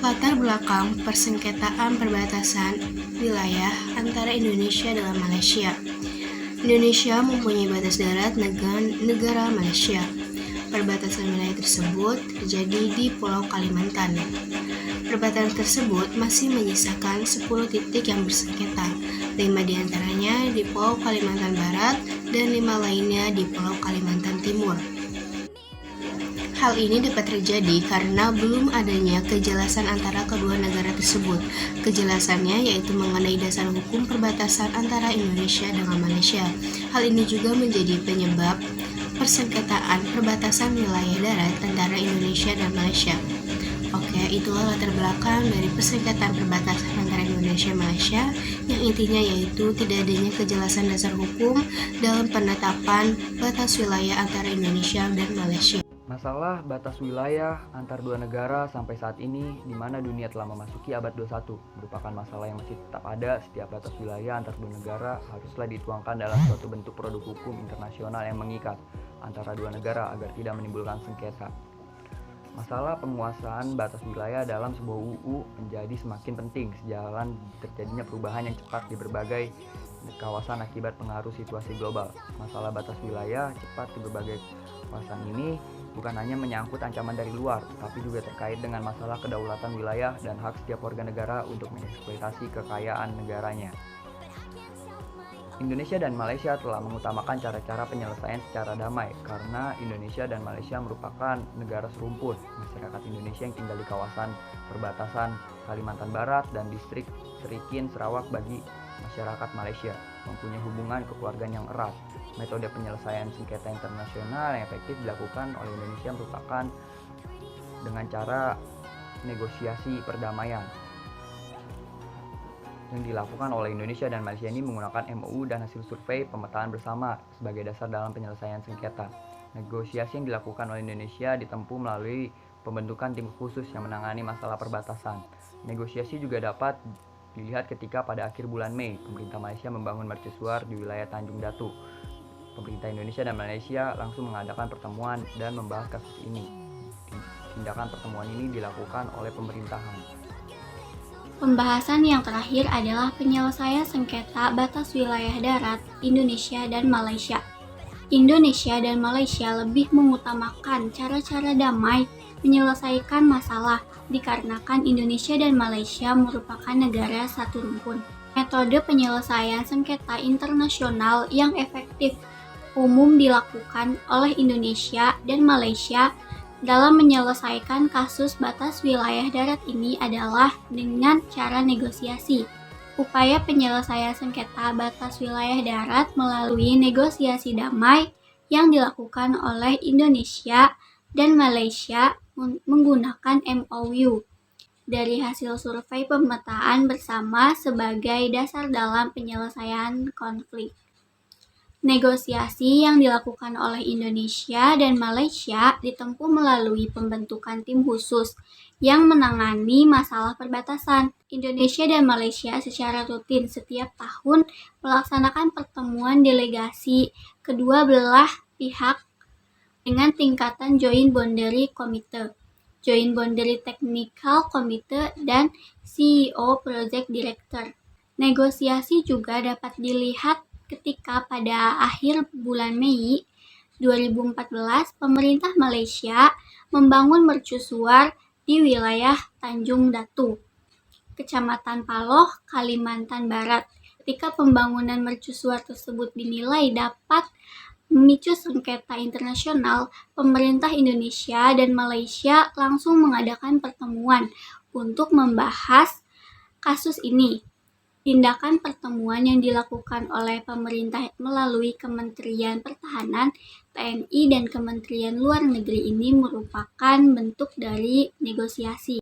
Latar belakang persengketaan perbatasan wilayah antara Indonesia dengan Malaysia. Indonesia mempunyai batas darat negara Malaysia. Perbatasan wilayah tersebut terjadi di Pulau Kalimantan. Perbatasan tersebut masih menyisakan 10 titik yang bersengketa, 5 diantaranya di Pulau Kalimantan Barat dan 5 lainnya di Pulau Kalimantan Timur. Hal ini dapat terjadi karena belum adanya kejelasan antara kedua negara tersebut. Kejelasannya yaitu mengenai dasar hukum perbatasan antara Indonesia dengan Malaysia. Hal ini juga menjadi penyebab persengketaan perbatasan wilayah darat antara Indonesia dan Malaysia. Oke, itulah latar belakang dari persengketaan perbatasan antara Indonesia dan Malaysia, yang intinya yaitu tidak adanya kejelasan dasar hukum dalam penetapan batas wilayah antara Indonesia dan Malaysia. Masalah batas wilayah antar dua negara sampai saat ini, di mana dunia telah memasuki abad 21, merupakan masalah yang masih tetap ada. Setiap batas wilayah antar dua negara haruslah dituangkan dalam suatu bentuk produk hukum internasional yang mengikat antara dua negara agar tidak menimbulkan sengketa. Masalah penguasaan batas wilayah dalam sebuah UU menjadi semakin penting sejalan terjadinya perubahan yang cepat di berbagai kawasan akibat pengaruh situasi global. Masalah batas wilayah cepat di berbagai kawasan ini bukan hanya menyangkut ancaman dari luar, tapi juga terkait dengan masalah kedaulatan wilayah dan hak setiap warga negara untuk mengeksploitasi kekayaan negaranya. Indonesia dan Malaysia telah mengutamakan cara-cara penyelesaian secara damai karena Indonesia dan Malaysia merupakan negara serumpun. Masyarakat Indonesia yang tinggal di kawasan perbatasan Kalimantan Barat dan distrik Serikin Sarawak bagi masyarakat Malaysia mempunyai hubungan kekeluargaan yang erat. Metode penyelesaian sengketa internasional yang efektif dilakukan oleh Indonesia merupakan dengan cara negosiasi perdamaian yang dilakukan oleh Indonesia dan Malaysia ini menggunakan MOU dan hasil survei pemetaan bersama sebagai dasar dalam penyelesaian sengketa. Negosiasi yang dilakukan oleh Indonesia ditempuh melalui pembentukan tim khusus yang menangani masalah perbatasan. Negosiasi juga dapat dilihat ketika pada akhir bulan Mei, pemerintah Malaysia membangun mercusuar di wilayah Tanjung Datu. Pemerintah Indonesia dan Malaysia langsung mengadakan pertemuan dan membahas kasus ini. Tindakan pertemuan ini dilakukan oleh pemerintahan. Pembahasan yang terakhir adalah penyelesaian sengketa batas wilayah darat Indonesia dan Malaysia. Indonesia dan Malaysia lebih mengutamakan cara-cara damai menyelesaikan masalah dikarenakan Indonesia dan Malaysia merupakan negara satu rumpun. Metode penyelesaian sengketa internasional yang efektif umum dilakukan oleh Indonesia dan Malaysia dalam menyelesaikan kasus batas wilayah darat ini adalah dengan cara negosiasi. Upaya penyelesaian sengketa batas wilayah darat melalui negosiasi damai yang dilakukan oleh Indonesia dan Malaysia menggunakan MOU dari hasil survei pemetaan bersama sebagai dasar dalam penyelesaian konflik. Negosiasi yang dilakukan oleh Indonesia dan Malaysia ditempuh melalui pembentukan tim khusus yang menangani masalah perbatasan. Indonesia dan Malaysia secara rutin setiap tahun melaksanakan pertemuan delegasi kedua belah pihak dengan tingkatan Joint Boundary Committee, Joint Boundary Technical Committee, dan CEO Project Director. Negosiasi juga dapat dilihat ketika pada akhir bulan Mei 2014 pemerintah Malaysia membangun mercusuar di wilayah Tanjung Datu, Kecamatan Paloh, Kalimantan Barat. Ketika pembangunan mercusuar tersebut dinilai dapat memicu sengketa internasional, pemerintah Indonesia dan Malaysia langsung mengadakan pertemuan untuk membahas kasus ini. Tindakan pertemuan yang dilakukan oleh pemerintah melalui Kementerian Pertahanan, TNI, dan Kementerian Luar Negeri ini merupakan bentuk dari negosiasi.